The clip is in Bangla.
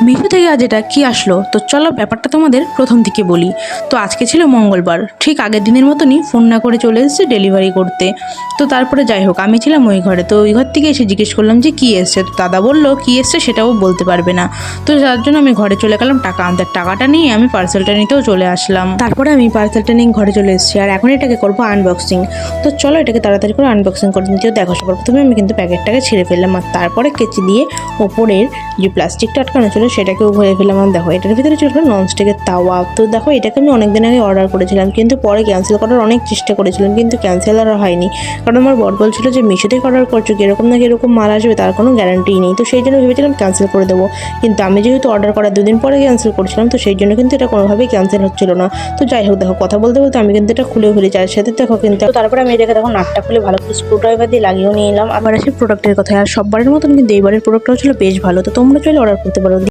মিশো থেকে আজ এটা কি আসলো, তো চলো ব্যাপারটা তোমাদের প্রথম থেকে বলি। তো আজকে ছিল মঙ্গলবার, ঠিক আগের দিনের মতনই ফোন না করে চলে এসেছে ডেলিভারি করতে। তো তারপরে যাই হোক, আমি ছিলাম ওই ঘরে, তো ওই ঘর থেকে এসে জিজ্ঞেস করলাম যে কী এসছে। তো দাদা বললো কী এসছে সেটাও বলতে পারবে না। তো যার জন্য আমি ঘরে চলে গেলাম টাকা আনতে। টাকাটা নিয়ে আমি পার্সেলটা নিতেও চলে আসলাম। তারপরে আমি পার্সেলটা নিয়ে ঘরে চলে এসেছি, আর এখন এটাকে করবো আনবক্সিং। তো চলো এটাকে তাড়াতাড়ি করে আনবক্সিং করে নিতে দেখো। সবার প্রথমে আমি কিন্তু প্যাকেটটাকে ছিঁড়ে ফেললাম, আর তারপরে কেচি দিয়ে ওপরের যে প্লাস্টিকটা আটকানো ছিল সেটাকেও ভরে ফেললাম। আর দেখো এটার ভিতরে ছিল ননস্টিকের তাওয়া। তো দেখো এটাকে আমি অনেকদিন আগে অর্ডার করেছিলাম, কিন্তু পরে ক্যান্সেল করার অনেক চেষ্টা করেছিলাম, কিন্তু ক্যান্সেল আর হয়নি। কারণ আমার বর বলছিল যে মিশো থেকে অর্ডার করছো, কীরকম না কীরকম মাল আসবে তার কোনো গ্যারান্টি নেই। তো সেই জন্য ভেবেছিলাম ক্যান্সেল করে দেবো, কিন্তু আমি যেহেতু অর্ডার করার দুদিন পরে ক্যান্সেল করছিলাম, তো সেই জন্য কিন্তু এটা কোনোভাবেই ক্যান্সেল হচ্ছিল না। তো যাই হোক, দেখো কথা বলতে বলতে আমি কিন্তু এটা খুলে ফেলেছি। আর সাথে দেখো কিন্তু তারপরে আমি এটাকে দেখো নাটটা খুলে ভালো করে স্ক্রুড্রাইভার দিয়ে লাগিয়েও নিয়ে এলাম। আবার আসি প্রোডাক্টের কথায়, আর সববারের মতন কিন্তু এইবারের প্রোডাক্টটাও ছিল বেশ ভালো। তো তোমরা চাইলে অর্ডার করতে পারো।